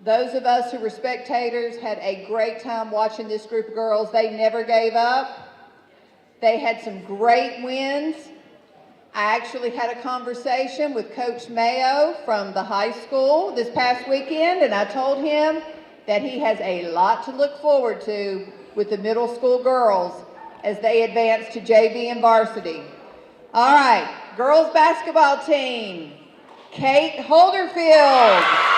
Those of us who were spectators had a great time watching this group of girls. They never gave up. They had some great wins. I actually had a conversation with Coach Mayo from the high school this past weekend, and I told him that he has a lot to look forward to with the middle school girls as they advance to JV and varsity. All right, girls basketball team, Kate Holderfield.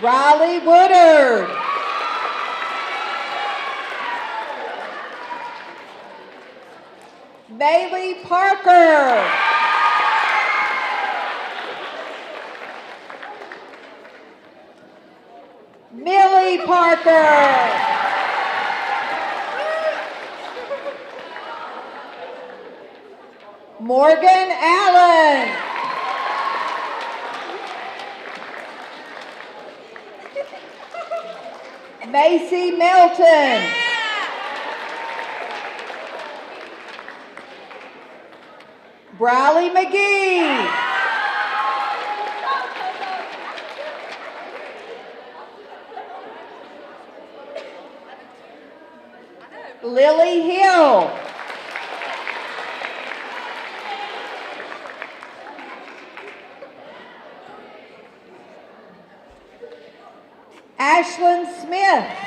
Riley Woodard. Bailey Parker. Millie Parker. Morgan Allen. Macy Melton. Briley McGee. Lily Hill. Ashlyn Smith.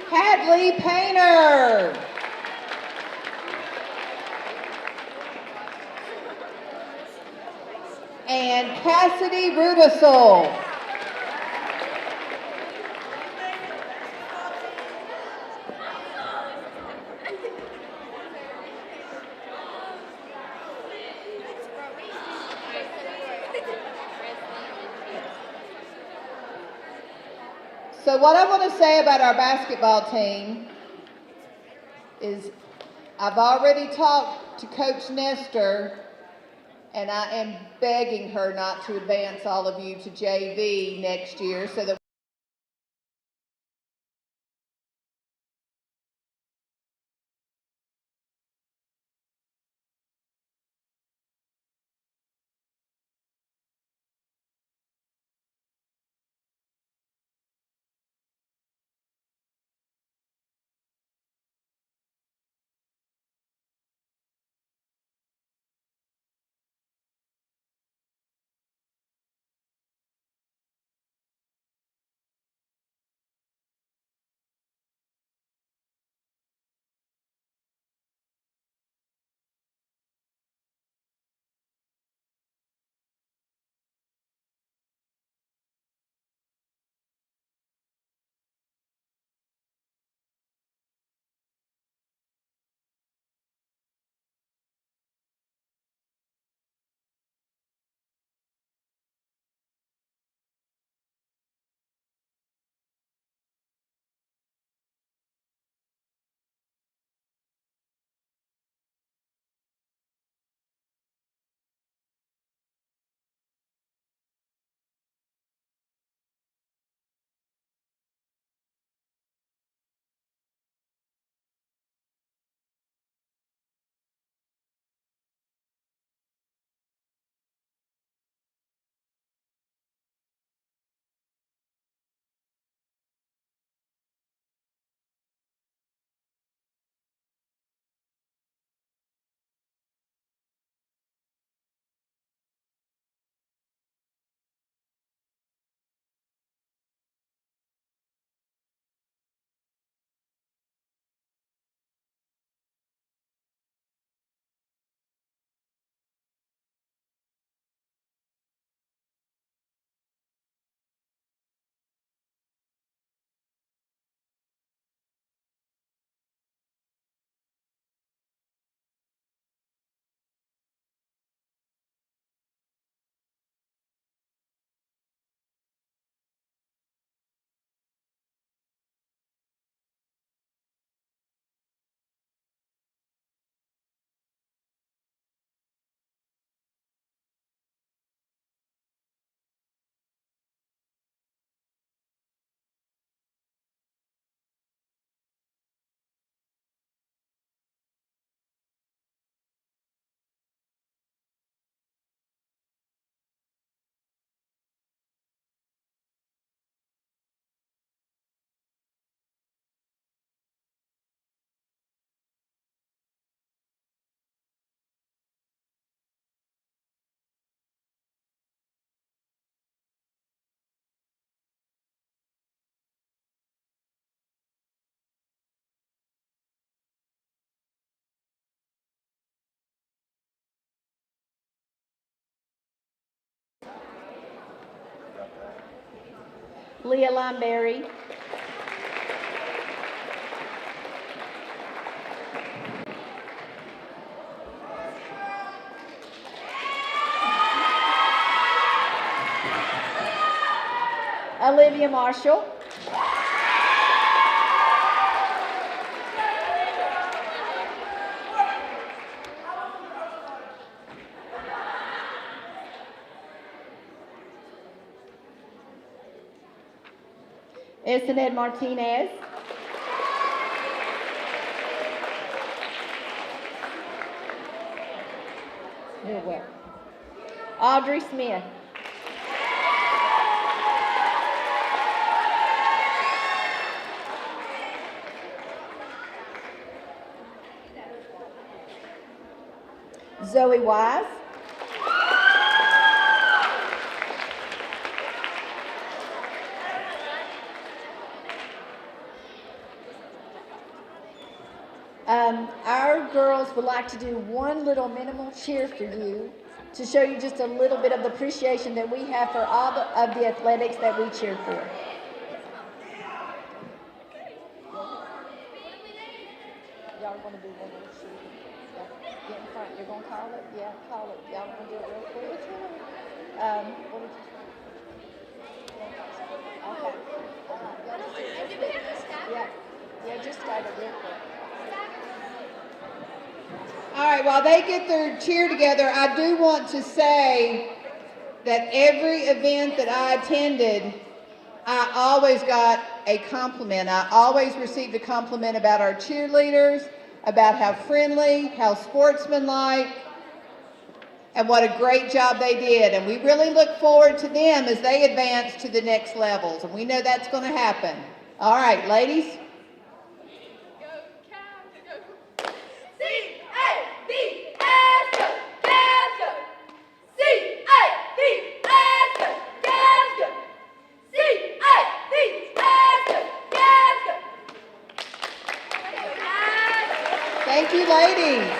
Hadley Painter. And Cassidy Rudisell. So what I want to say about our basketball team is I've already talked to Coach Nestor, and I am begging her not to advance all of you to JV next year so that Leah Limeberry, Olivia Marshall, Esened Martinez, Audrey Smith, Zoe Wise, our girls would like to do one little minimal cheer for you to show you just a little bit of the appreciation that we have for all of the athletics that we cheer for. Y'all want to do one little cheer? Get in front. You're going to call it? Yeah, call it. Y'all want to do it real quick? What would you say? Okay. Yeah, just start it real quick. All right, while they get their cheer together, I do want to say that every event that I attended, I always got a compliment. I always received a compliment about our cheerleaders, about how friendly, how sportsmanlike, and what a great job they did. And we really look forward to them as they advance to the next levels. And we know that's going to happen. All right, ladies. Thank you, ladies.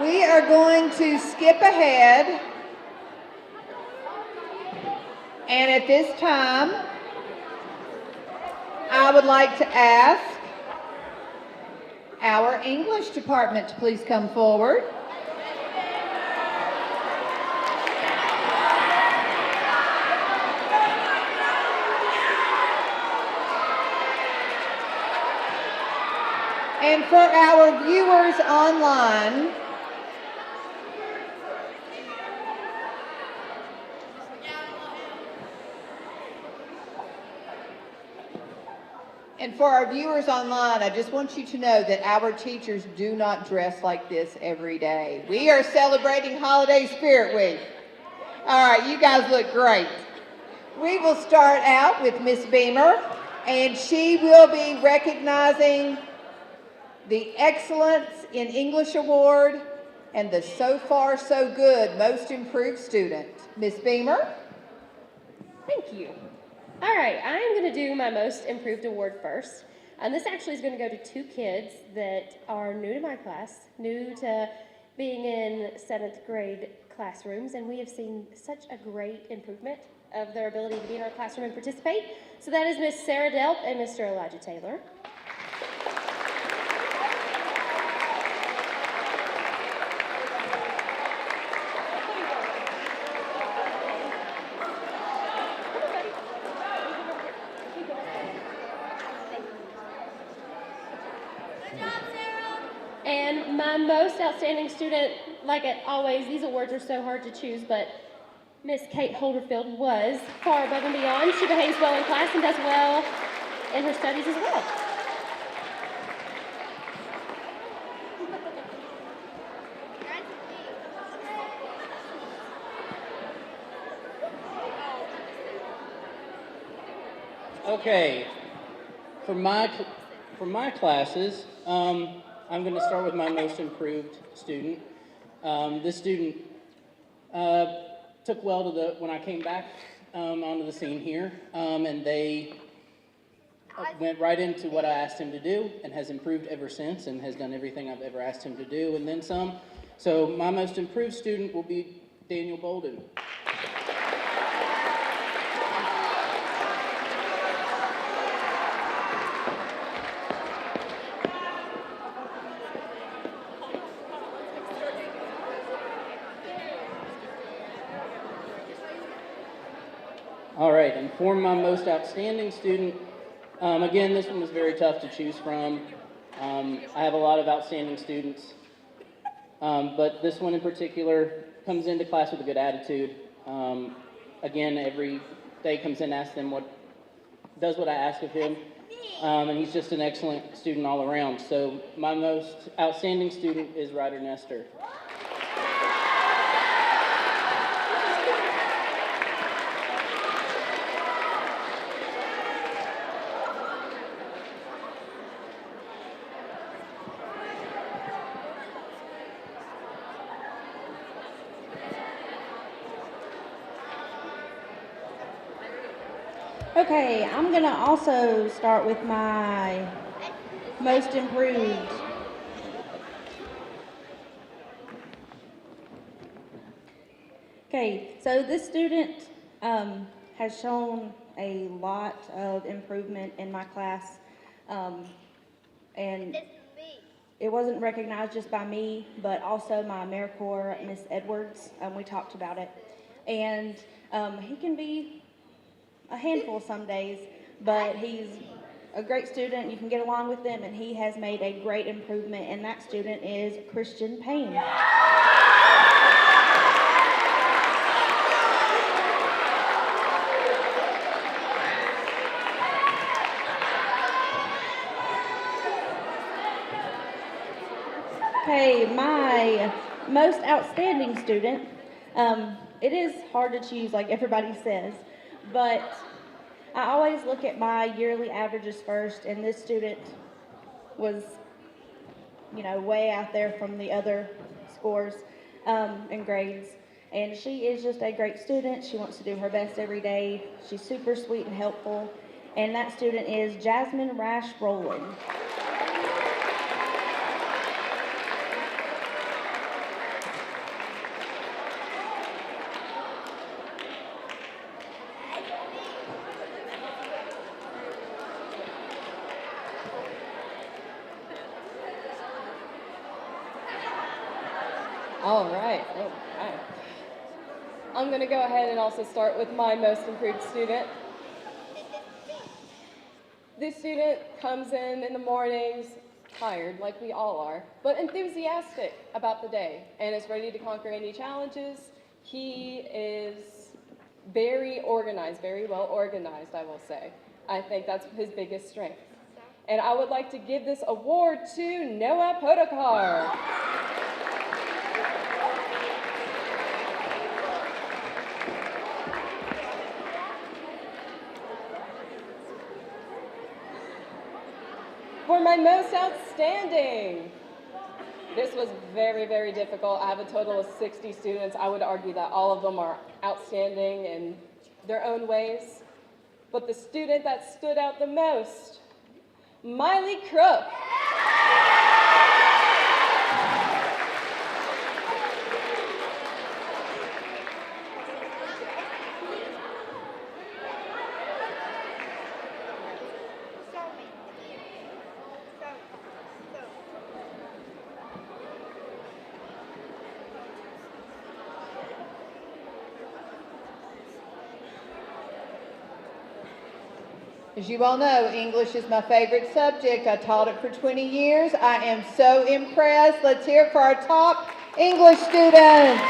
We are going to skip ahead. And at this time, I would like to ask our English department to please come forward. And for our viewers online, I just want you to know that our teachers do not dress like this every day. We are celebrating Holiday Spirit Week. All right, you guys look great. We will start out with Miss Beamer, and she will be recognizing the Excellence in English Award and the So Far So Good Most Improved Student. Miss Beamer? Thank you. All right, I'm going to do my Most Improved Award first. And this actually is going to go to two kids that are new to my class, new to being in 7th grade classrooms, and we have seen such a great improvement of their ability to be in our classroom and participate. So that is Miss Sarah Delp and Mr. Elijah Taylor. And my most outstanding student, like always, these awards are so hard to choose, but Miss Kate Holderfield was far above and beyond. She behaves well in class and does well in her studies as well. Okay, for my classes, I'm going to start with my most improved student. This student took well to when I came back onto the scene here, and they went right into what I asked him to do and has improved ever since and has done everything I've ever asked him to do and then some. So my most improved student will be Daniel Bolden. All right, and for my most outstanding student, again, this one was very tough to choose from. I have a lot of outstanding students, but this one in particular comes into class with a good attitude. Again, every day comes in, asks them does what I ask of him, and he's just an excellent student all around. So my most outstanding student is Ryder Nestor. Okay, I'm gonna also start with my most improved. Okay, so this student has shown a lot of improvement in my class, and it wasn't recognized just by me, but also my AmeriCorps, Miss Edwards. We talked about it, and he can be a handful some days, but he's a great student. You can get along with him, and he has made a great improvement, and that student is Christian Payne. Okay, my most outstanding student, it is hard to choose like everybody says, but I always look at my yearly averages first, and this student was, way out there from the other scores and grades. And she is just a great student. She wants to do her best every day. She's super sweet and helpful. And that student is Jasmine Rash Rowland. All right. I'm going to go ahead and also start with my most improved student. This student comes in the mornings, tired like we all are, but enthusiastic about the day and is ready to conquer any challenges. He is very organized, very well organized, I will say. I think that's his biggest strength. And I would like to give this award to Noah Podokar. For my most outstanding, this was very, very difficult. I have a total of 60 students. I would argue that all of them are outstanding in their own ways. But the student that stood out the most, Miley Crook. As you all know, English is my favorite subject. I taught it for 20 years. I am so impressed. Let's hear it for our top English students.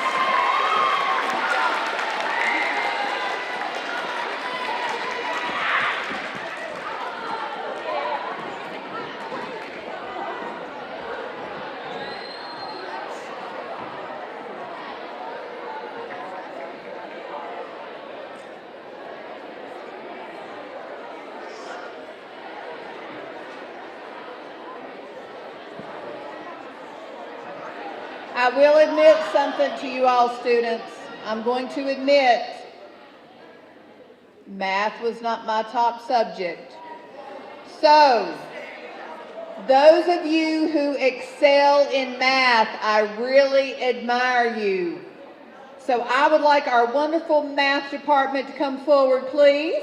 I will admit something to you all students. I'm going to admit math was not my top subject. So, those of you who excel in math, I really admire you. So I would like our wonderful math department to come forward, please.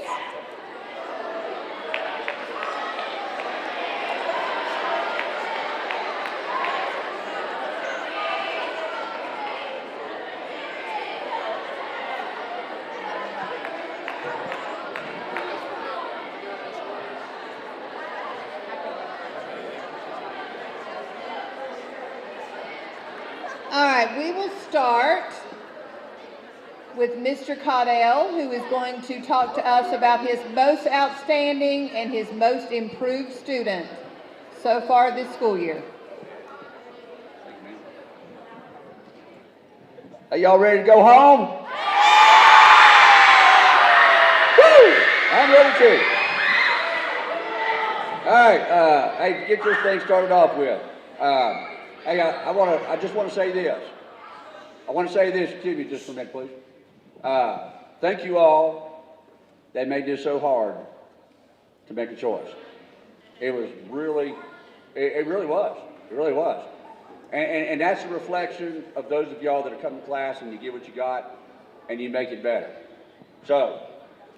All right, we will start with Mr. Caudell, who is going to talk to us about his most outstanding and his most improved student so far this school year. Are y'all ready to go home? Woo! I'm ready too. All right, hey, get this thing started off with. Hey, I just want to say this. I want to say this. Excuse me just for a minute, please. Thank you all that made this so hard to make a choice. It was really, it really was. It really was. And that's a reflection of those of y'all that are coming to class and you get what you got and you make it better. So,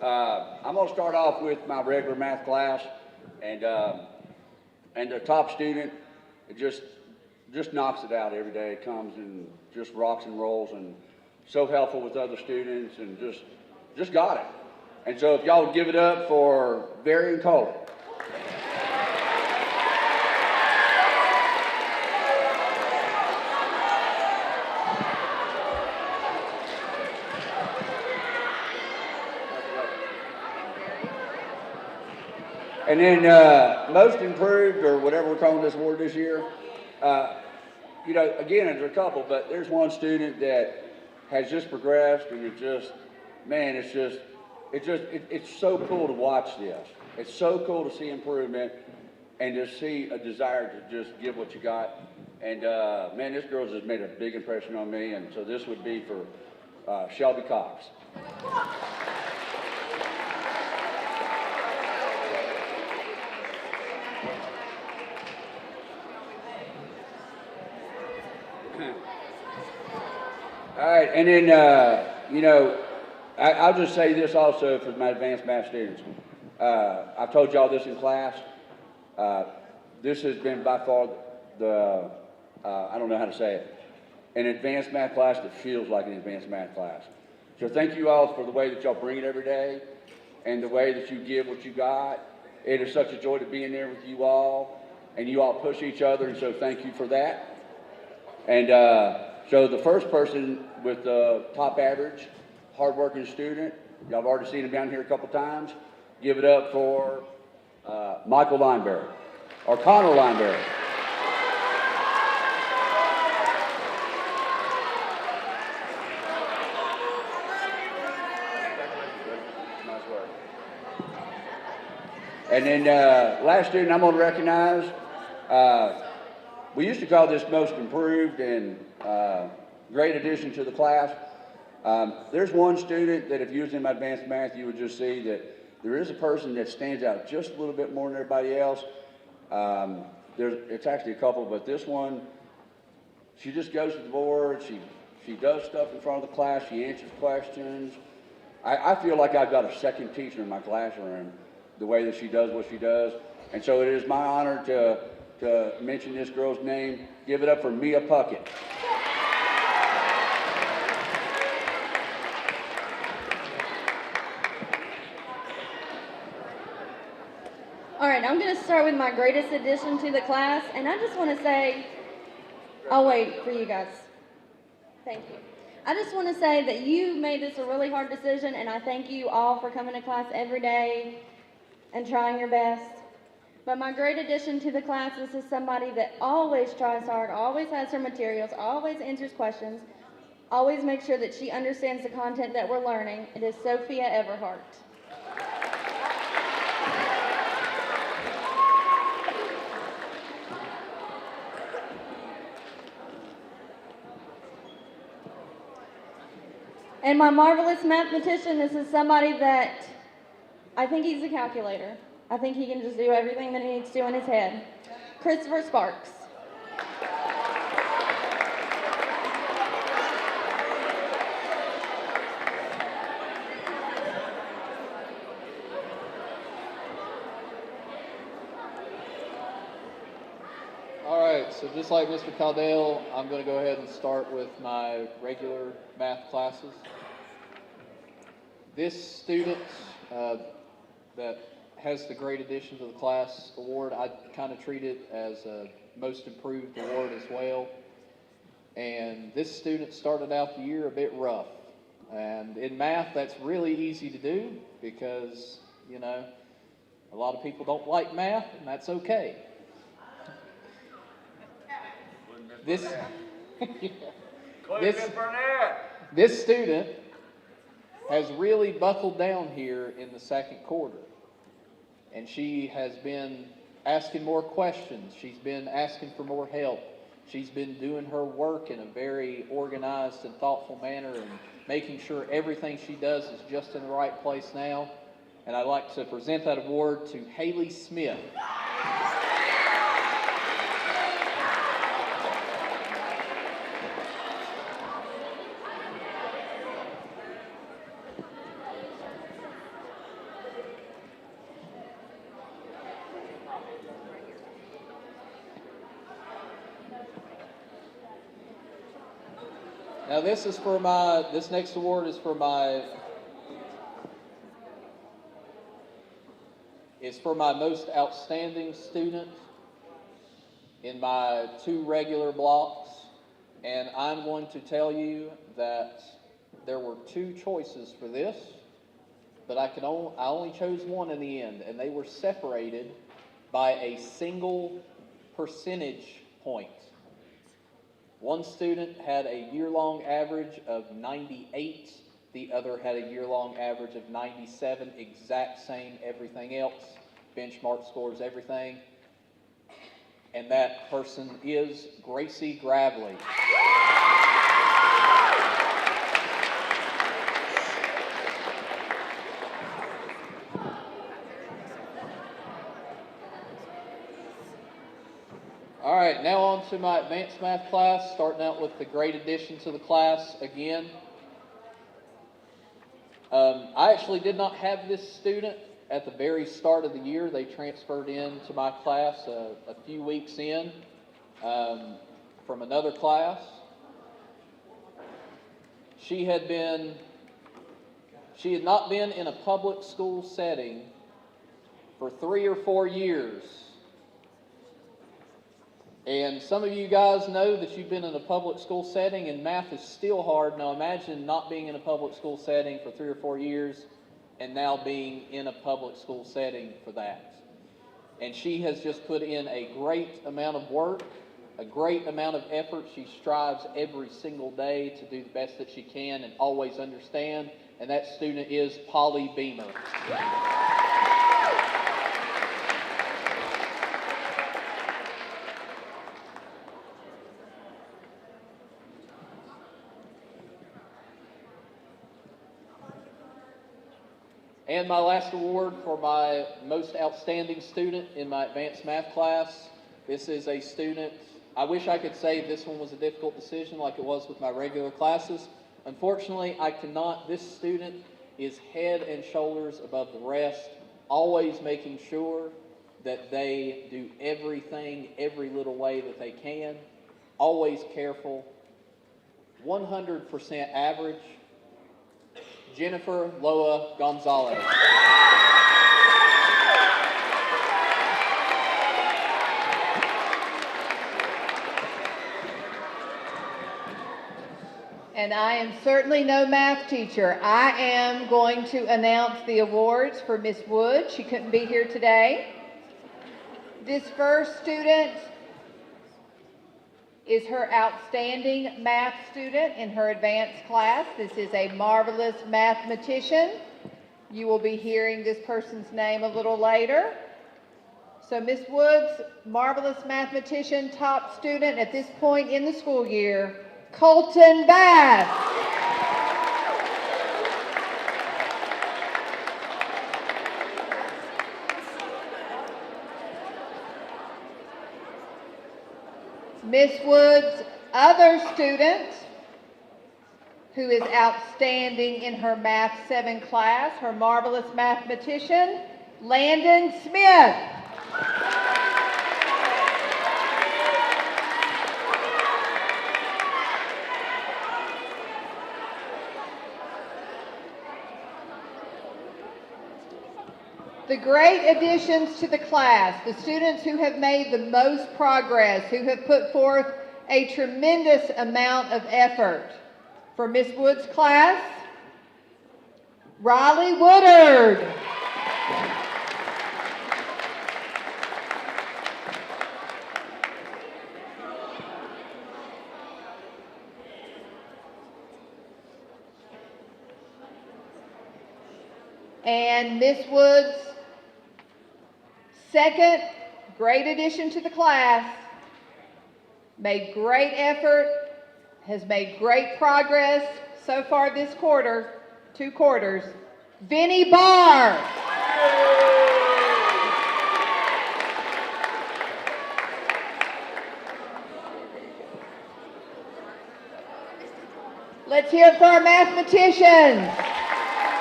I'm going to start off with my regular math class and the top student, it just knocks it out every day. It comes and just rocks and rolls and so helpful with other students and just got it. And so if y'all would give it up for Varian Kohler. And then most improved, or whatever we're calling this award this year, you know, again, there's a couple, but there's one student that has just progressed, and it just, man, it's so cool to watch this. It's so cool to see improvement and to see a desire to just give what you got. And man, this girl's just made a big impression on me, and so this would be for Shelby Cox. All right, and then, you know, I'll just say this also for my advanced math students. I've told y'all this in class. This has been by far the, I don't know how to say it, an advanced math class that feels like an advanced math class. So thank you all for the way that y'all bring it every day and the way that you give what you got. It is such a joy to be in there with you all, and you all push each other, and so thank you for that. And so the first person with the top average, hardworking student, y'all have already seen him down here a couple times. Give it up for Michael Lineberry, or Connor Lineberry. Nice work. And then last student I'm going to recognize, we used to call this most improved and great addition to the class. There's one student that if you was in my advanced math, you would just see that there is a person that stands out just a little bit more than everybody else. It's actually a couple, but this one, she just goes to the board, she does stuff in front of the class, she answers questions. I feel like I've got a second teacher in my classroom, the way that she does what she does. And so it is my honor to mention this girl's name. Give it up for Mia Puckett. All right, I'm going to start with my greatest addition to the class, and I just want to say, I'll wait for you guys. Thank you. I just want to say that you made this a really hard decision, and I thank you all for coming to class every day and trying your best. But my great addition to the class is somebody that always tries hard, always has her materials, always answers questions, always makes sure that she understands the content that we're learning. It is Sophia Everhart. And my marvelous mathematician, this is somebody that, I think he's a calculator. I think he can just do everything that he needs to do in his head. Christopher Sparks. All right, so just like Mr. Caldell, I'm going to go ahead and start with my regular math classes. This student that has the Great Addition to the Class award, I kind of treat it as a Most Improved award as well. And this student started out the year a bit rough. And in math, that's really easy to do because, you know, a lot of people don't like math, and that's okay. This student has really buckled down here in the second quarter. And she has been asking more questions. She's been asking for more help. She's been doing her work in a very organized and thoughtful manner and making sure everything she does is just in the right place now. And I'd like to present that award to Haley Smith. Now this next award is for my most outstanding student in my 2 regular blocks. And I'm going to tell you that there were 2 choices for this, but I only chose one in the end, and they were separated by a single percentage point. One student had a year-long average of 98. The other had a year-long average of 97. Exact same everything else. Benchmark scores everything. And that person is Gracie Gravely. All right, now on to my advanced math class, starting out with the Great Addition to the Class again. I actually did not have this student at the very start of the year. They transferred into my class a few weeks in from another class. She had not been in a public school setting for 3 or 4 years. And some of you guys know that you've been in a public school setting and math is still hard. Now imagine not being in a public school setting for 3 or 4 years and now being in a public school setting for that. And she has just put in a great amount of work, a great amount of effort. She strives every single day to do the best that she can and always understand. And that student is Polly Beamer. And my last award for my most outstanding student in my advanced math class. This is a student, I wish I could say this one was a difficult decision like it was with my regular classes. Unfortunately, I cannot. This student is head and shoulders above the rest, always making sure that they do everything, every little way that they can, always careful, 100% average. Jennifer Loa Gonzalez. And I am certainly no math teacher. I am going to announce the awards for Miss Wood. She couldn't be here today. This first student is her outstanding math student in her advanced class. This is a marvelous mathematician. You will be hearing this person's name a little later. So Miss Wood's marvelous mathematician, top student at this point in the school year, Colton Bass. Miss Wood's other student, who is outstanding in her Math 7 class, her marvelous mathematician, Landon Smith. The great additions to the class, the students who have made the most progress, who have put forth a tremendous amount of effort. For Miss Wood's class, Riley Woodard. And Miss Wood's second great addition to the class, made great effort, has made great progress so far this quarter, 2 quarters, Vinnie Barr. Let's hear it for our mathematicians.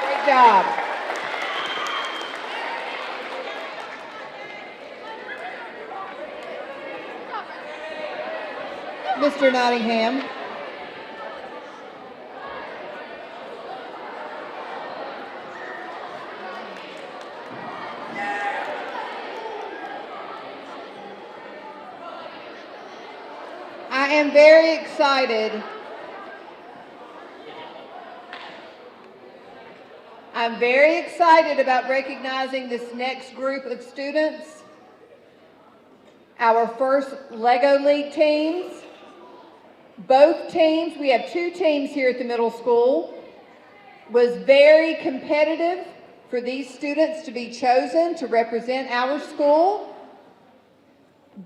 Great job. Mr. Nottingham. I am very excited. I'm very excited about recognizing this next group of students. Our first Lego League teams. Both teams, we have 2 teams here at the middle school, was very competitive for these students to be chosen to represent our school.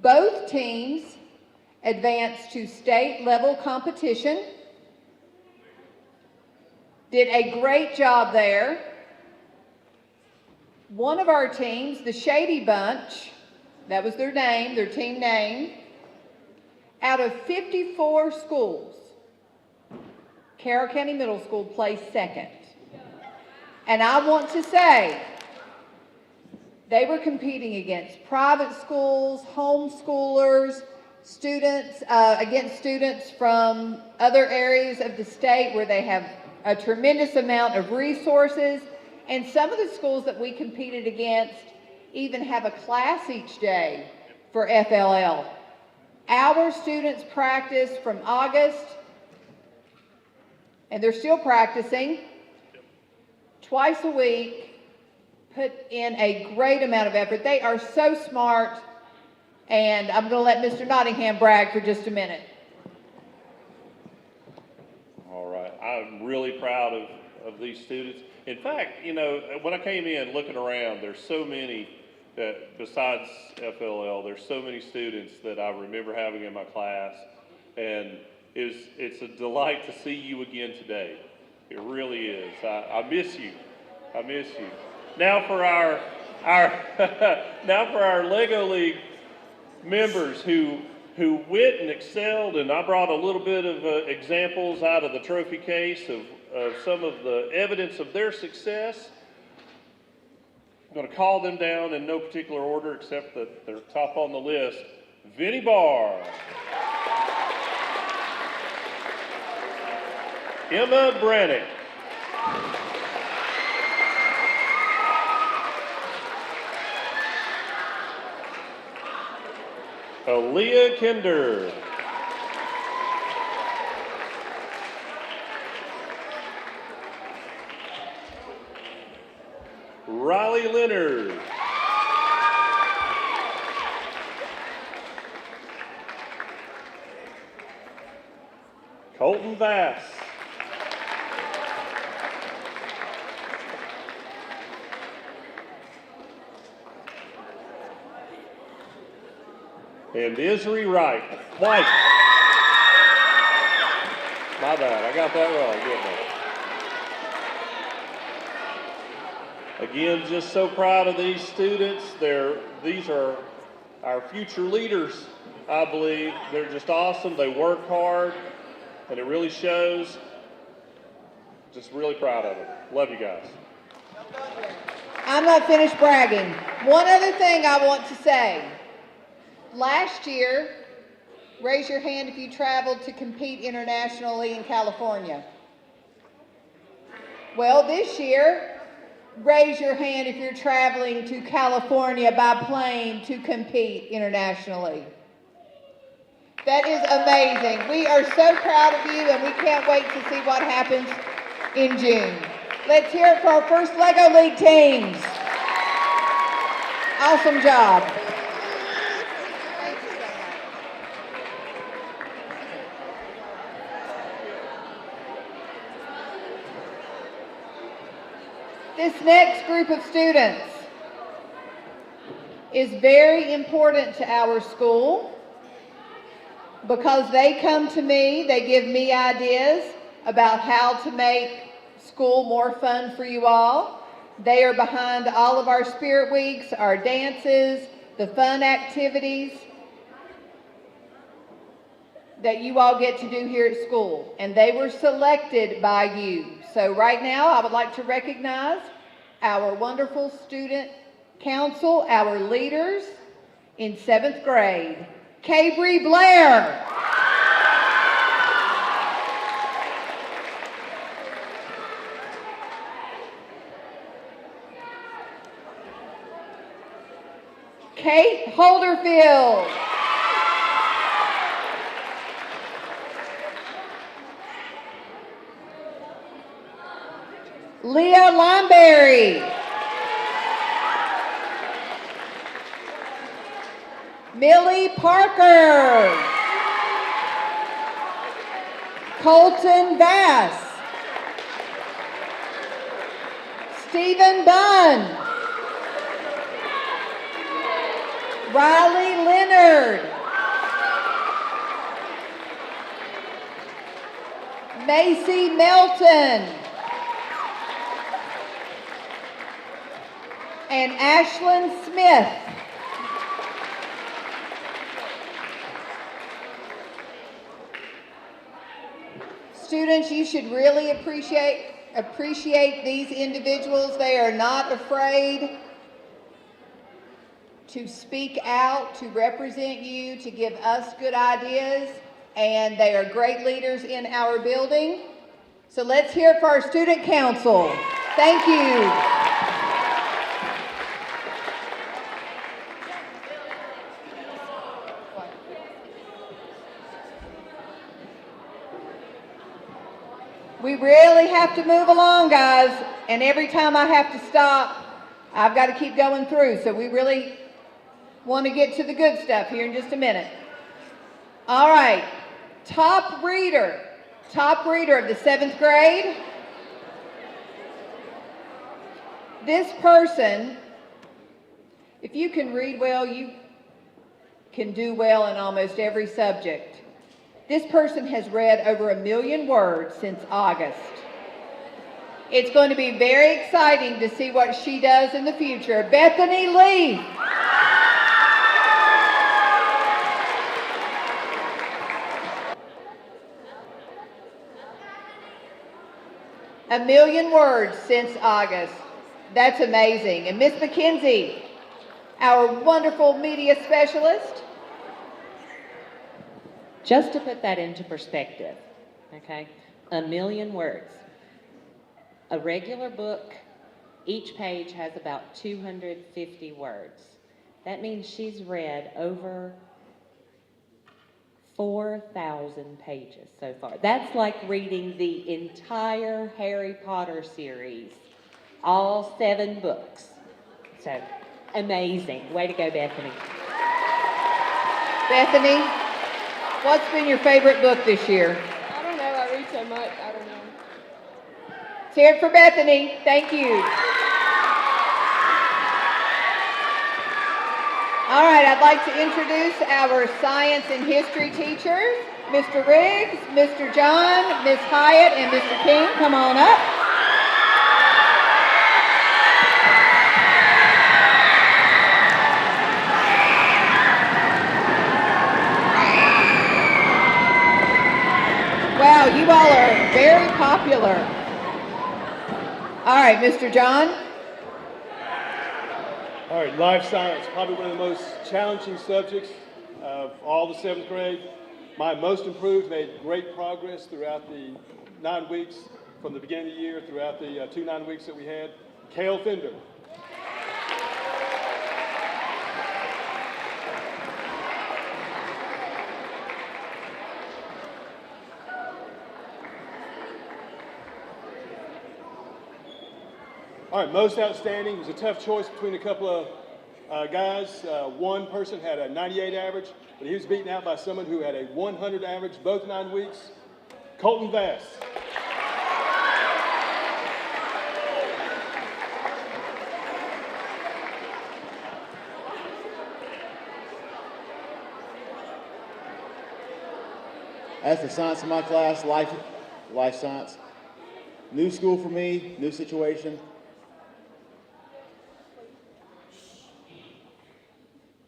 Both teams advanced to state level competition. Did a great job there. One of our teams, the Shady Bunch, that was their name, their team name, out of 54 schools, Carroll County Middle School placed second. And I want to say, they were competing against private schools, homeschoolers, students, against students from other areas of the state where they have a tremendous amount of resources. And some of the schools that we competed against even have a class each day for FLL. Our students practiced from August, and they're still practicing, twice a week, put in a great amount of effort. They are so smart, and I'm going to let Mr. Nottingham brag for just a minute. All right, I'm really proud of these students. In fact, you know, when I came in looking around, there's so many that besides FLL, there's so many students that I remember having in my class, and it's a delight to see you again today. It really is. I miss you. I miss you. Now for our now for our Lego League members who went and excelled, and I brought a little bit of examples out of the trophy case of some of the evidence of their success. I'm going to call them down in no particular order except that they're top on the list. Vinnie Barr. Emma Brannick. Aaliyah Kinder. Riley Leonard. Colton Bass. And Isri Wright. White. My bad, I got that wrong, didn't I? Again, just so proud of these students. These are our future leaders, I believe. They're just awesome. They work hard, and it really shows. Just really proud of them. Love you guys. I'm not finished bragging. One other thing I want to say. Last year, raise your hand if you traveled to compete internationally in California. Well, this year, raise your hand if you're traveling to California by plane to compete internationally. That is amazing. We are so proud of you, and we can't wait to see what happens in June. Let's hear it for our first LEGO League teams. Awesome job. This next group of students is very important to our school because they come to me, they give me ideas about how to make school more fun for you all. They are behind all of our spirit weeks, our dances, the fun activities that you all get to do here at school. And they were selected by you. So right now, I would like to recognize our wonderful student council, our leaders in 7th grade. Cabry Blair. Kate Holderfield. Leah Limberry. Millie Parker. Colton Bass. Stephen Bunn. Riley Leonard. Macy Melton. And Ashlyn Smith. Students, you should really appreciate these individuals. They are not afraid to speak out, to represent you, to give us good ideas, and they are great leaders in our building. So let's hear it for our student council. Thank you. We really have to move along, guys, and every time I have to stop, I've got to keep going through, so we really want to get to the good stuff here in just a minute. All right, top reader of the 7th grade. This person, if you can read well, you can do well in almost every subject. This person has read over 1 million words since August. It's going to be very exciting to see what she does in the future. Bethany Lee. A 1 million words since August. That's amazing. And Miss McKenzie, our wonderful media specialist. Just to put that into perspective, okay, 1 million words. A regular book, each page has about 250 words. That means she's read over 4,000 pages so far. That's like reading the entire Harry Potter series, all 7 books. So, amazing. Way to go, Bethany. Bethany, what's been your favorite book this year? I don't know. I read so much. I don't know. Let's hear it for Bethany. Thank you. All right, I'd like to introduce our science and history teachers, Mr. Riggs, Mr. John, Miss Hyatt, and Mr. King. Come on up. Wow, you all are very popular. All right, Mr. John. All right, life science, probably one of the most challenging subjects of all the seventh grade. My most improved made great progress throughout the 9 weeks, from the beginning of the year throughout the 2 9 weeks that we had. Kale Fender. All right, most outstanding. It was a tough choice between a couple of guys. One person had a 98 average, but he was beaten out by someone who had a 100 average both 9 weeks. Colton Vass. As for science in my class, life science. New school for me, new situation.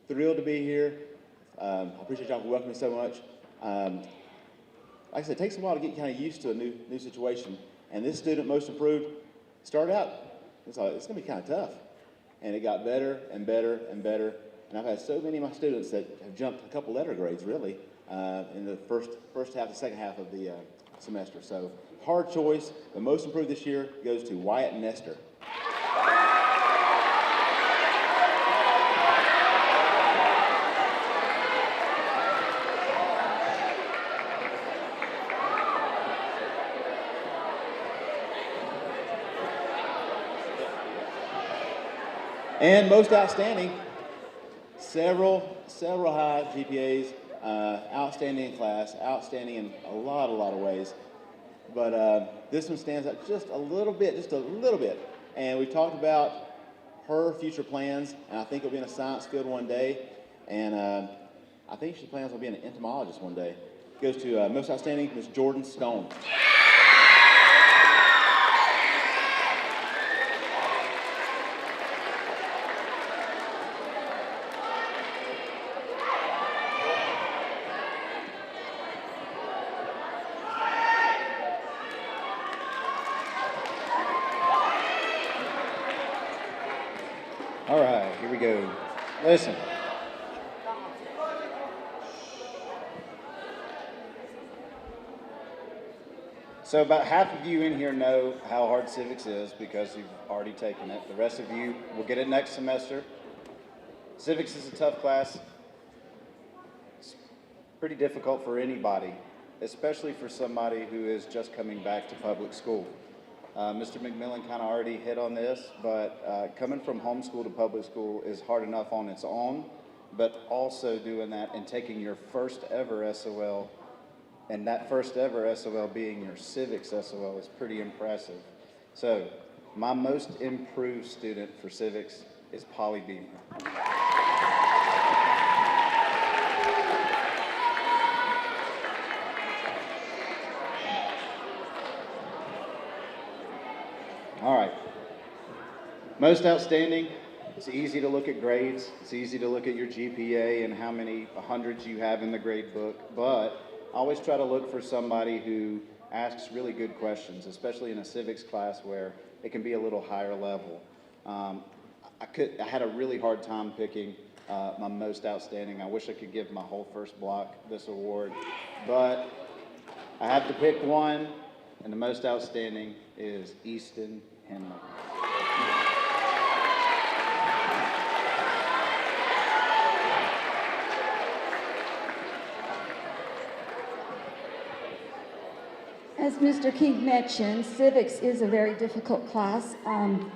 Thrilled to be here. I appreciate y'all for welcoming me so much. Like I said, it takes a while to get kind of used to a new situation. And this student, most improved, started out, it's going to be kind of tough. And it got better and better and better. And I've had so many of my students that have jumped a couple letter grades, really, in the first half, the second half of the semester. So hard choice. The most improved this year goes to Wyatt Nestor. And most outstanding, several high GPAs, outstanding in class, outstanding in a lot of ways. But this one stands out just a little bit. And we talked about her future plans, and I think it'll be in a science field one day. And I think she plans on being an entomologist one day. Goes to most outstanding, Miss Jordan Stone. All right, here we go. Listen. So about half of you in here know how hard civics is because you've already taken it. The rest of you will get it next semester. Civics is a tough class. It's pretty difficult for anybody, especially for somebody who is just coming back to public school. Mr. McMillan kind of already hit on this, but coming from homeschool to public school is hard enough on its own, but also doing that and taking your first ever SOL, and that first ever SOL being your civics SOL is pretty impressive. So my most improved student for civics is Polly Beamer. All right. Most outstanding, it's easy to look at grades. It's easy to look at your GPA and how many hundreds you have in the grade book, but I always try to look for somebody who asks really good questions, especially in a civics class where it can be a little higher level. I had a really hard time picking my most outstanding. I wish I could give my whole first block this award, but I have to pick one, and the most outstanding is Easton Henley. As Mr. King mentioned, civics is a very difficult class, and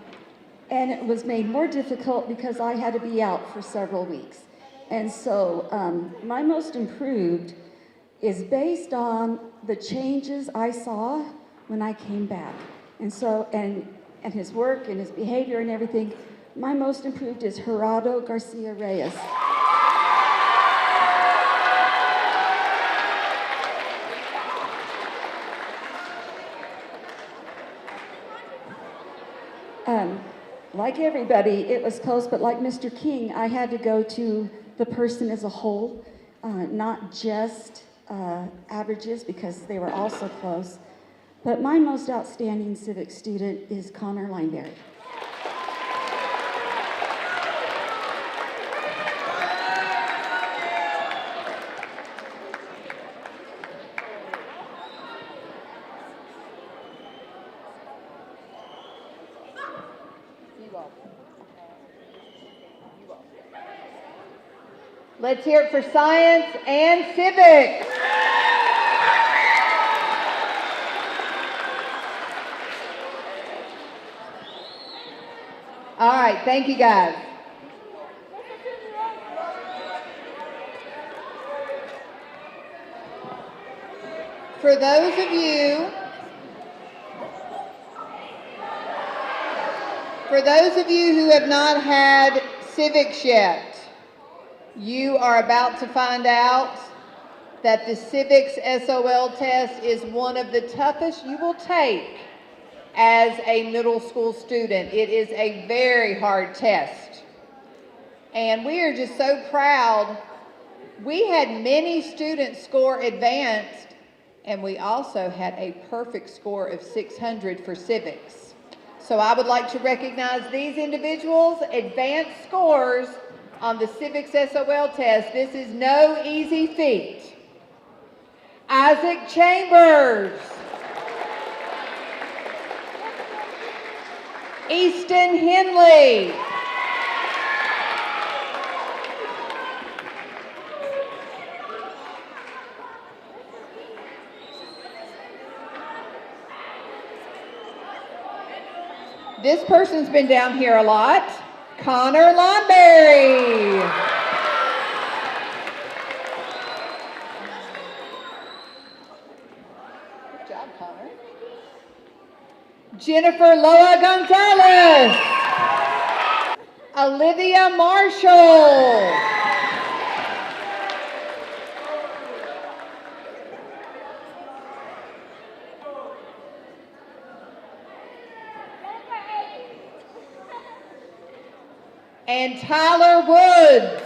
it was made more difficult because I had to be out for several weeks. And so my most improved is based on the changes I saw when I came back. And so, and his work and his behavior and everything, my most improved is Gerardo Garcia Reyes. Like everybody, it was close, but like Mr. King, I had to go to the person as a whole, not just averages because they were also close. But my most outstanding civics student is Connor Lineberry. Let's hear it for science and civics. All right, thank you guys. For those of you who have not had civics yet, you are about to find out that the civics SOL test is one of the toughest you will take as a middle school student. It is a very hard test. And we are just so proud. We had many students score advanced, and we also had a perfect score of 600 for civics. So I would like to recognize these individuals' advanced scores on the civics SOL test. This is no easy feat. Isaac Chambers. Easton Henley. This person's been down here a lot. Connor Lomberry. Good job, Connor. Jennifer Loa Gonzalez. Olivia Marshall. And Tyler Woods.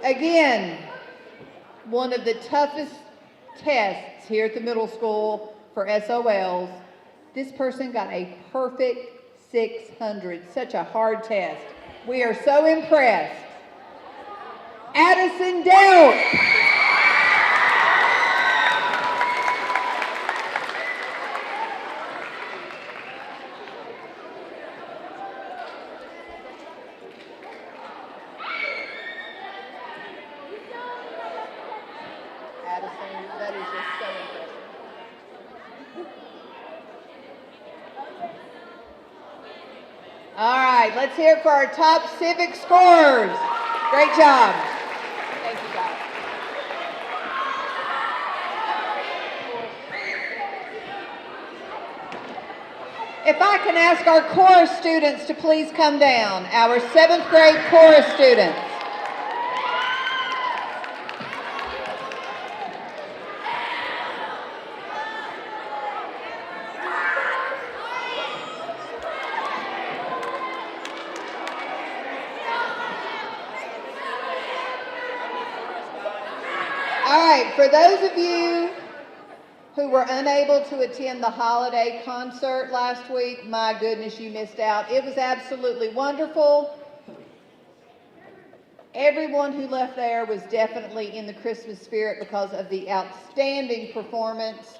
Again, one of the toughest tests here at the middle school for SOLs. This person got a perfect 600, such a hard test. We are so impressed. Addison Delk. That is just so impressive. All right, let's hear it for our top civic scores. Great job. Thank you, guys. If I can ask our chorus students to please come down, our 7th grade chorus students. All right, for those of you who were unable to attend the holiday concert last week, my goodness, you missed out. It was absolutely wonderful. Everyone who left there was definitely in the Christmas spirit because of the outstanding performance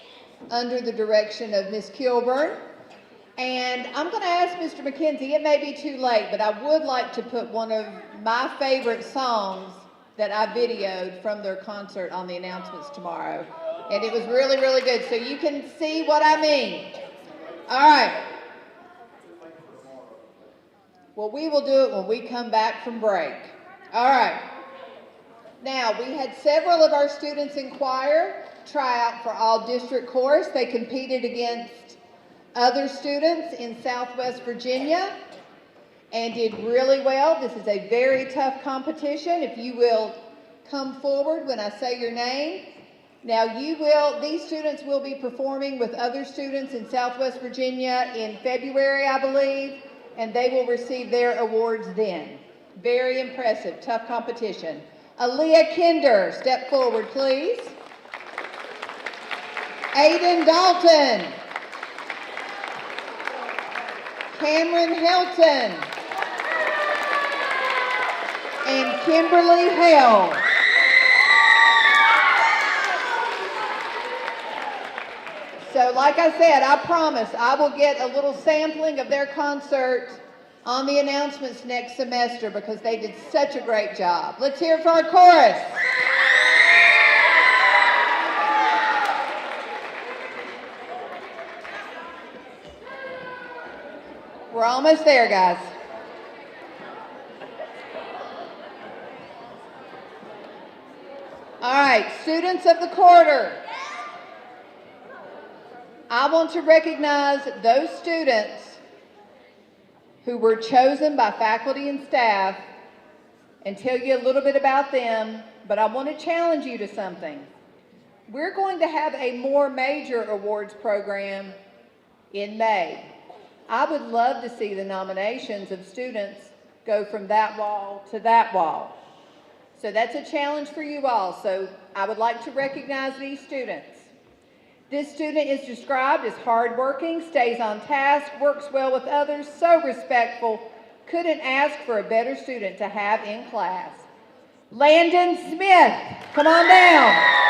under the direction of Miss Kilburn. And I'm going to ask Mr. McKenzie, it may be too late, but I would like to put one of my favorite songs that I videoed from their concert on the announcements tomorrow. And it was really, really good. So you can see what I mean. All right. Well, we will do it when we come back from break. All right. Now, we had several of our students in choir try out for all district chorus. They competed against other students in Southwest Virginia and did really well. This is a very tough competition. If you will come forward when I say your name. Now these students will be performing with other students in Southwest Virginia in February, I believe, and they will receive their awards then. Very impressive, tough competition. Aaliyah Kinder, step forward, please. Aiden Dalton. Cameron Helton. And Kimberly Hale. So like I said, I promise I will get a little sampling of their concert on the announcements next semester because they did such a great job. Let's hear it for our chorus. We're almost there, guys. All right, students of the quarter. I want to recognize those students who were chosen by faculty and staff and tell you a little bit about them, but I want to challenge you to something. We're going to have a more major awards program in May. I would love to see the nominations of students go from that wall to that wall. So that's a challenge for you all. So I would like to recognize these students. This student is described as hardworking, stays on task, works well with others, so respectful, couldn't ask for a better student to have in class. Landon Smith, come on down.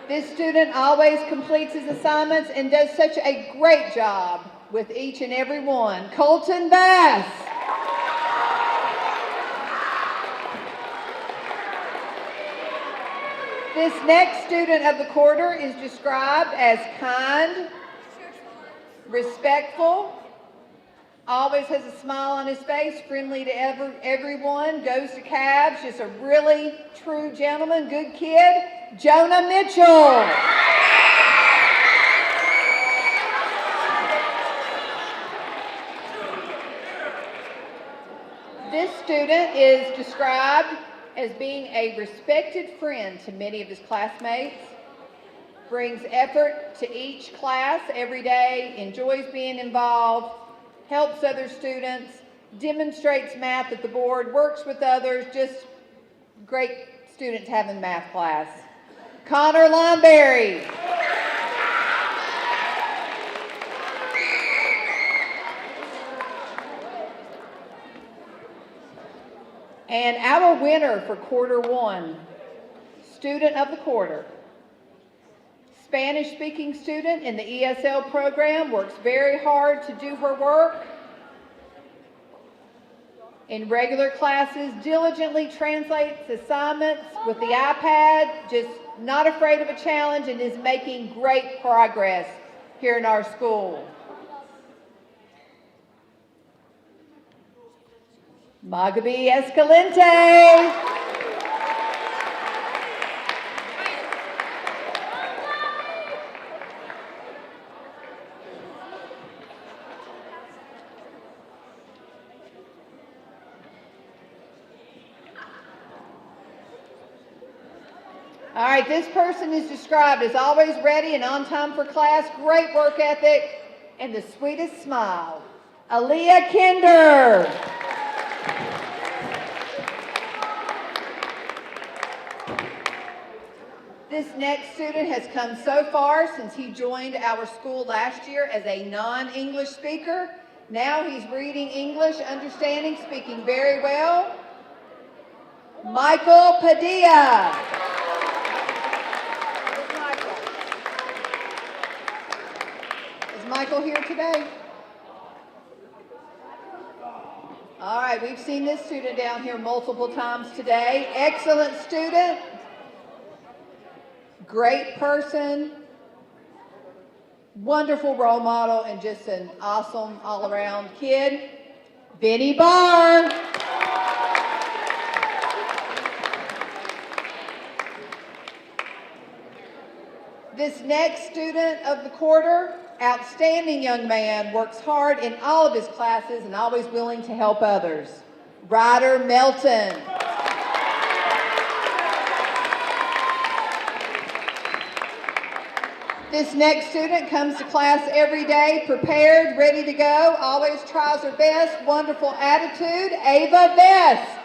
This student always completes his assignments and does such a great job with each and every one. Colton Bass. This next student of the quarter is described as kind, respectful, always has a smile on his face, friendly to everyone, goes to cabs, just a really true gentleman, good kid, Jonah Mitchell. This student is described as being a respected friend to many of his classmates, brings effort to each class every day, enjoys being involved, helps other students, demonstrates math at the board, works with others, just great student to have in math class. Connor Lineberry. And our winner for quarter one, student of the quarter, Spanish-speaking student in the ESL program, works very hard to do her work. In regular classes, diligently translates assignments with the iPad, just not afraid of a challenge and is making great progress here in our school. Magabi Escalante. All right, this person is described as always ready and on time for class, great work ethic, and the sweetest smile. Aaliyah Kinder. This next student has come so far since he joined our school last year as a non-English speaker. Now he's reading English, understanding, speaking very well. Michael Padilla. Is Michael here today? All right, we've seen this student down here multiple times today. Excellent student. Great person, wonderful role model, and just an awesome all-around kid, Benny Barr. This next student of the quarter outstanding young man, works hard in all of his classes and always willing to help others. Ryder Melton. This next student comes to class every day, prepared, ready to go, always tries her best, wonderful attitude, Ava Vest.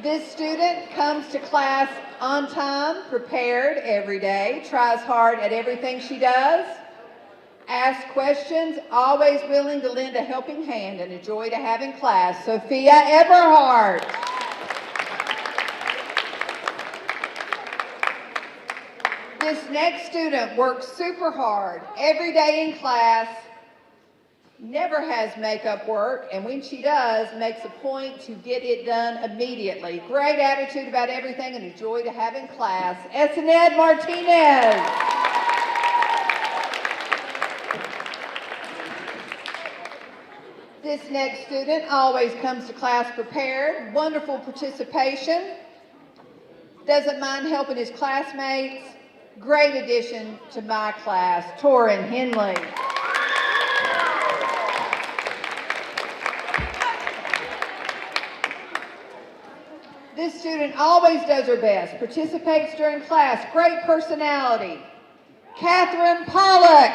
This student comes to class on time, prepared every day, tries hard at everything she does, asks questions, always willing to lend a helping hand, and a joy to have in class, Sophia Eberhardt. This next student works super hard every day in class, never has makeup work, and when she does, makes a point to get it done immediately. Great attitude about everything and a joy to have in class. Esened Martinez. This next student always comes to class prepared, wonderful participation, doesn't mind helping his classmates. Great addition to my class, Torin Henley. This student always does her best, participates during class, great personality, Catherine Pollock.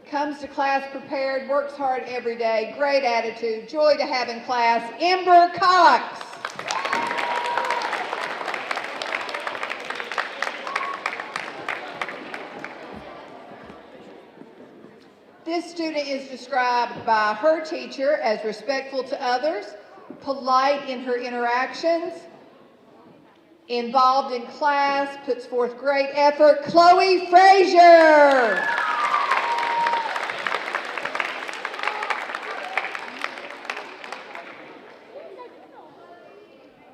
Comes to class prepared, works hard every day, great attitude, joy to have in class, Ember Cox. This student is described by her teacher as respectful to others, polite in her interactions, involved in class, puts forth great effort, Chloe Frazier.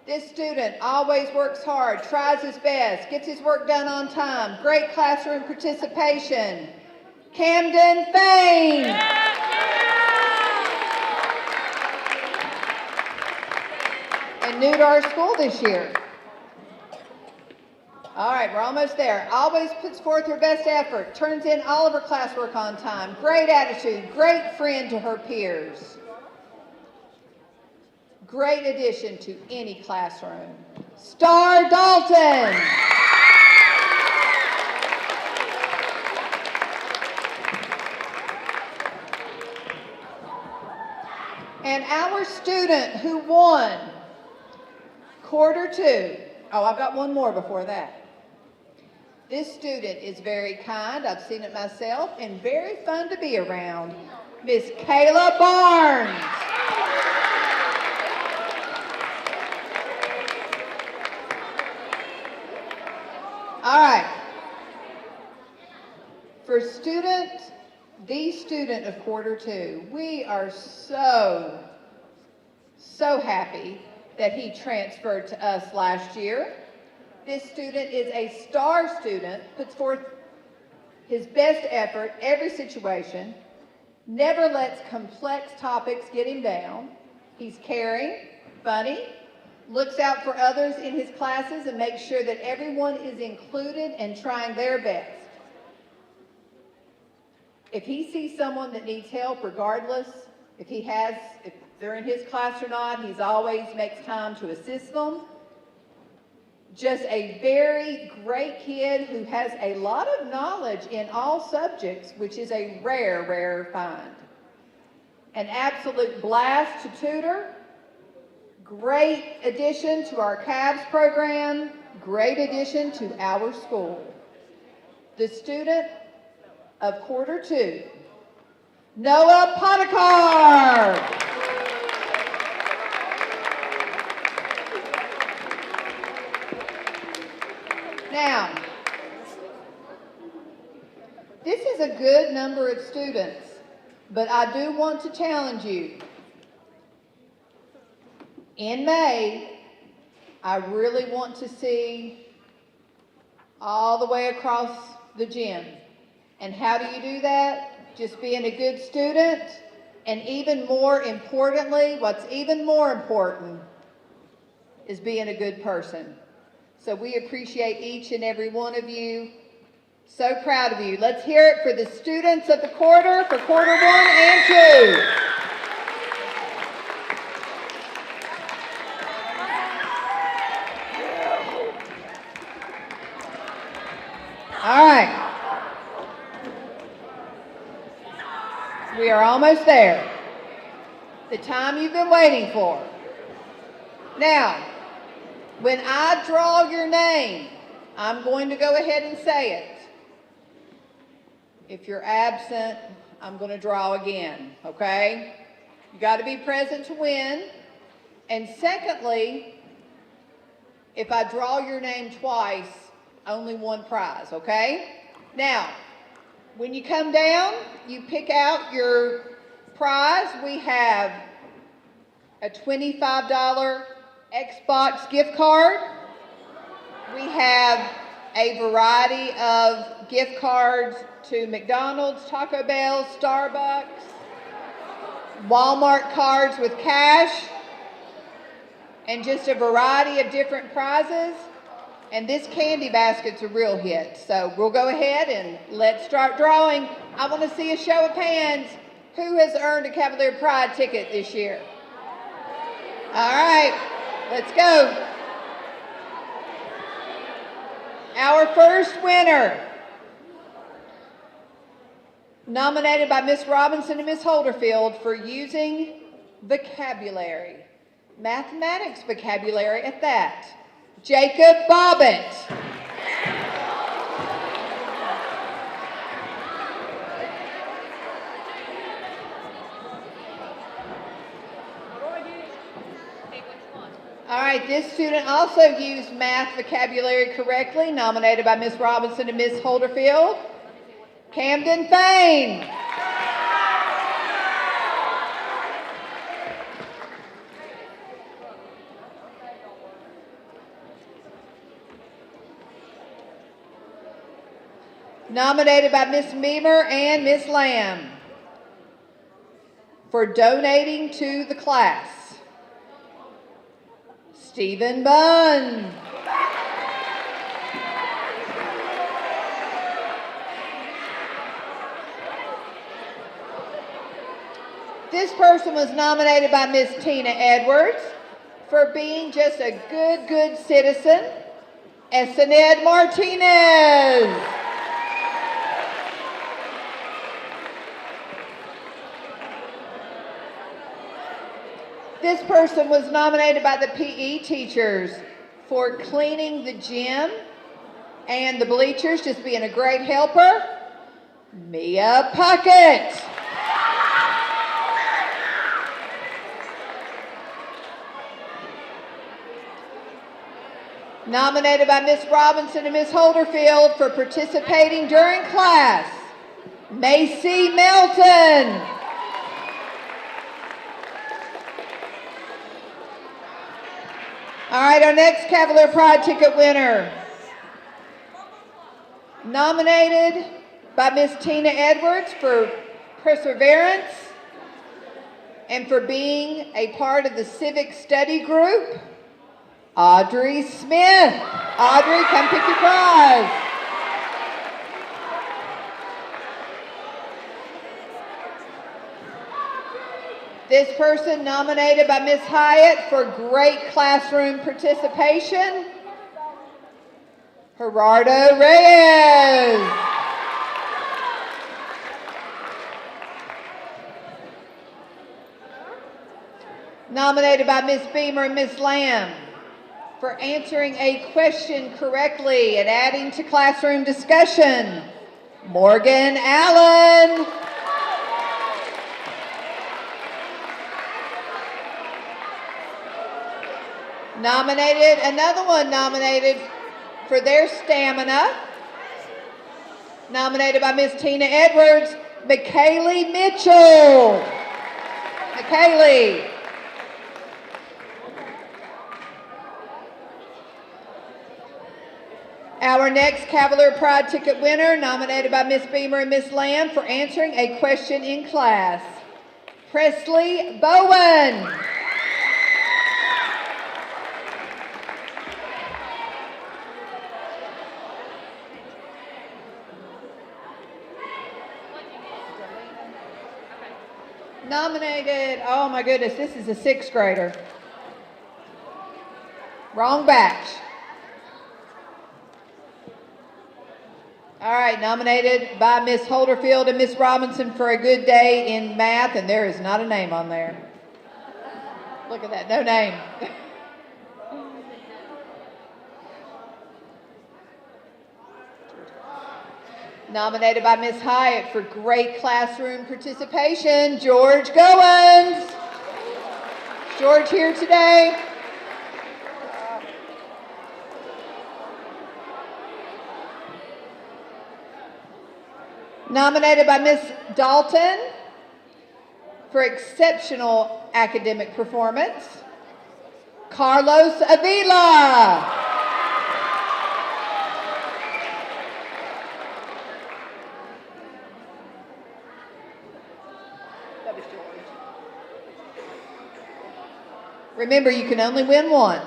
This student always works hard, tries his best, gets his work done on time, great classroom participation. Camden Fain. And new to our school this year. All right, we're almost there. Always puts forth her best effort, turns in all of her classwork on time, great attitude, great friend to her peers. Great addition to any classroom. Star Dalton. And our student who won quarter two, oh, I've got one more before that. This student is very kind, I've seen it myself, and very fun to be around. Miss Kayla Barnes. All right. For the student of quarter two, we are so happy that he transferred to us last year. This student is a star student, puts forth his best effort every situation, never lets complex topics get him down. He's caring, funny, looks out for others in his classes and makes sure that everyone is included and trying their best. If he sees someone that needs help, regardless if they're in his class or not, he's always makes time to assist them. Just a very great kid who has a lot of knowledge in all subjects, which is a rare find. An absolute blast to tutor. Great addition to our CABS program, great addition to our school. The student of quarter two, Noah Potakar. Now, this is a good number of students, but I do want to challenge you. In May, I really want to see all the way across the gym. And how do you do that? Just being a good student And even more importantly, what's even more important is being a good person. So we appreciate each and every one of you. So proud of you. Let's hear it for the students of the quarter for quarter 1 and 2. All right. We are almost there. The time you've been waiting for. Now, when I draw your name, I'm going to go ahead and say it. If you're absent, I'm going to draw again, okay? You got to be present to win. And secondly, if I draw your name twice, only one prize, okay? Now, when you come down, you pick out your prize. We have a $25 Xbox gift card. We have a variety of gift cards to McDonald's, Taco Bell, Starbucks, Walmart cards with cash, and just a variety of different prizes. And this candy basket's a real hit. So we'll go ahead and let's start drawing. I want to see a show of hands. Who has earned a Cavalier Pride ticket this year? All right, let's go. Our first winner, nominated by Miss Robinson and Miss Holderfield for using vocabulary, mathematics vocabulary at that, Jacob Bobbitt. All right, this student also used math vocabulary correctly, nominated by Miss Robinson and Miss Holderfield, Camden Fain. Nominated by Miss Meemer and Miss Lamb for donating to the class, Stephen Bunn. This person was nominated by Miss Tina Edwards for being just a good citizen, Esened Martinez. This person was nominated by the PE teachers for cleaning the gym and the bleachers, just being a great helper, Mia Puckett. Nominated by Miss Robinson and Miss Holderfield for participating during class, Macy Melton. All right, our next Cavalier Pride ticket winner, nominated by Miss Tina Edwards for perseverance and for being a part of the civic study group, Audrey Smith. Audrey, come pick your prize. This person nominated by Miss Hyatt for great classroom participation, Gerardo Reyes. Nominated by Miss Beamer and Miss Lamb for answering a question correctly and adding to classroom discussion, Morgan Allen. Nominated, another one nominated for their stamina, nominated by Miss Tina Edwards, McKaylee Mitchell. McKaylee. Our next Cavalier Pride ticket winner, nominated by Miss Beamer and Miss Lamb for answering a question in class, Presley Bowen. Nominated, oh my goodness, this is a sixth grader. Wrong batch. All right, nominated by Miss Holderfield and Miss Robinson for a good day in math, and there is not a name on there. Look at that, no name. Nominated by Miss Hyatt for great classroom participation, George Goins. George here today. Nominated by Miss Dalton for exceptional academic performance, Carlos Avila. Remember, you can only win once.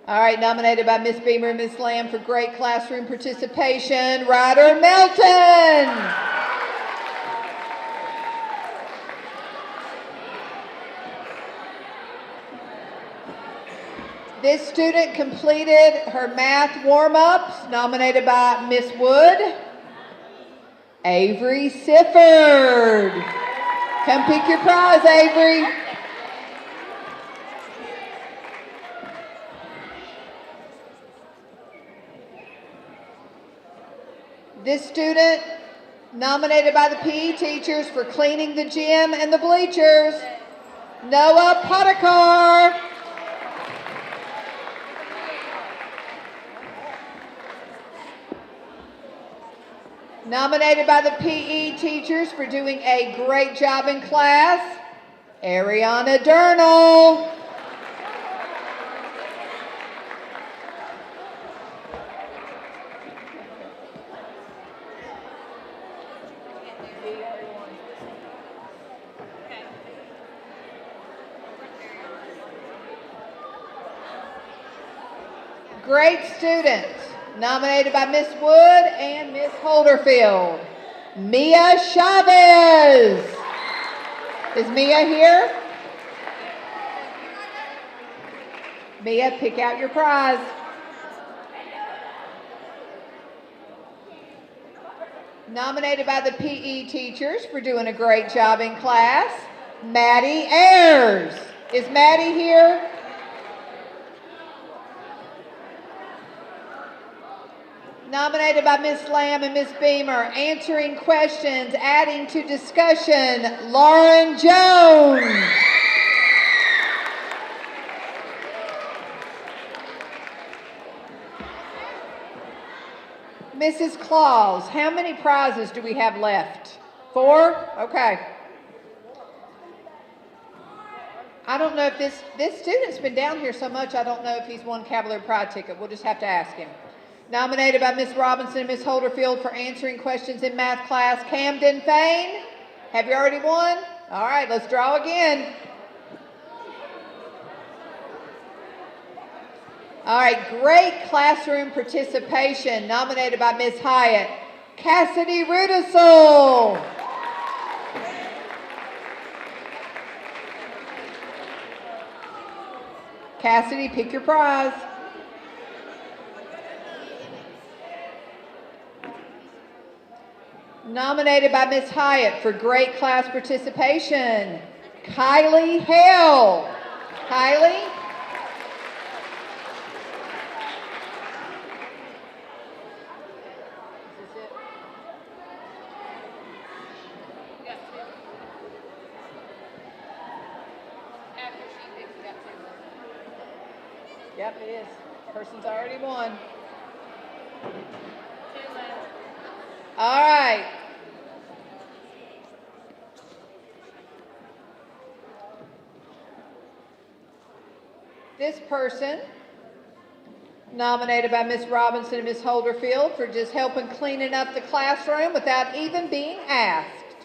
All right, nominated by Miss Beamer and Miss Lamb for great classroom participation, Ryder Melton. This student completed her math warm-ups, nominated by Miss Wood, Avery Sifford. Come pick your prize, Avery. This student, nominated by the PE teachers for cleaning the gym and the bleachers, Noah Potakar. Nominated by the PE teachers for doing a great job in class, Ariana Durnall. Great students, nominated by Miss Wood and Miss Holderfield, Mia Chavez. Is Mia here? Mia, pick out your prize. Nominated by the PE teachers for doing a great job in class, Maddie Ayers. Is Maddie here? Nominated by Miss Lamb and Miss Beamer, answering questions, adding to discussion, Lauren Jones. Mrs. Claus, how many prizes do we have left? 4? Okay. I don't know if this student's been down here so much, I don't know if he's won Cavalier Pride ticket. We'll just have to ask him. Nominated by Miss Robinson and Miss Holderfield for answering questions in math class, Camden Fain. Have you already won? All right, let's draw again. All right, great classroom participation, nominated by Miss Hyatt, Cassidy Rudisell. Cassidy, pick your prize. Nominated by Miss Hyatt for great class participation, Kylie Hale. Kylie? Yep, it is. Person's already won. All right. This person, nominated by Miss Robinson and Miss Holderfield for just helping cleaning up the classroom without even being asked,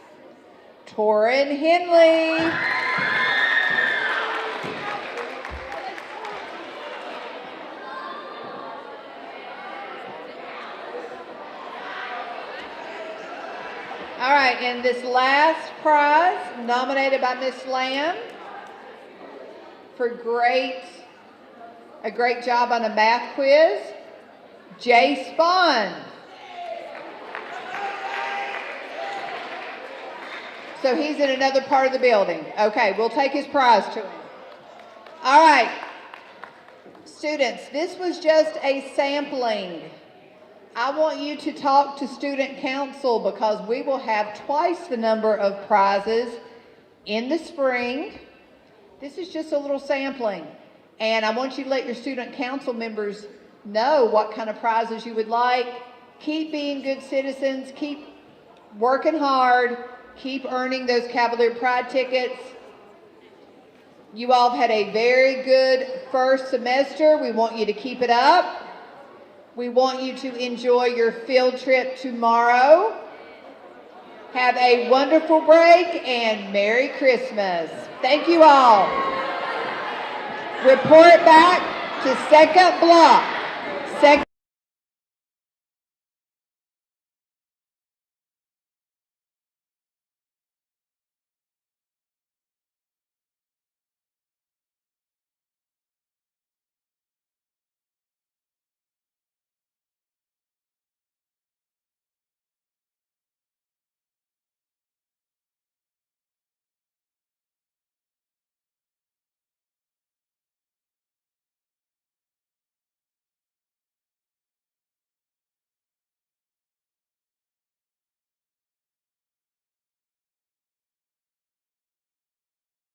Torin Henley. All right, and this last prize nominated by Miss Lamb for a great job on a math quiz, Jay Spawn. So he's in another part of the building. Okay, we'll take his prize to him. All right, students, this was just a sampling. I want you to talk to student council because we will have twice the number of prizes in the spring. This is just a little sampling. And I want you to let your student council members know what kind of prizes you would like. Keep being good citizens, keep working hard, keep earning those Cavalier Pride tickets. You all have had a very good first semester. We want you to keep it up. We want you to enjoy your field trip tomorrow. Have a wonderful break and Merry Christmas. Thank you all. Report back to second block.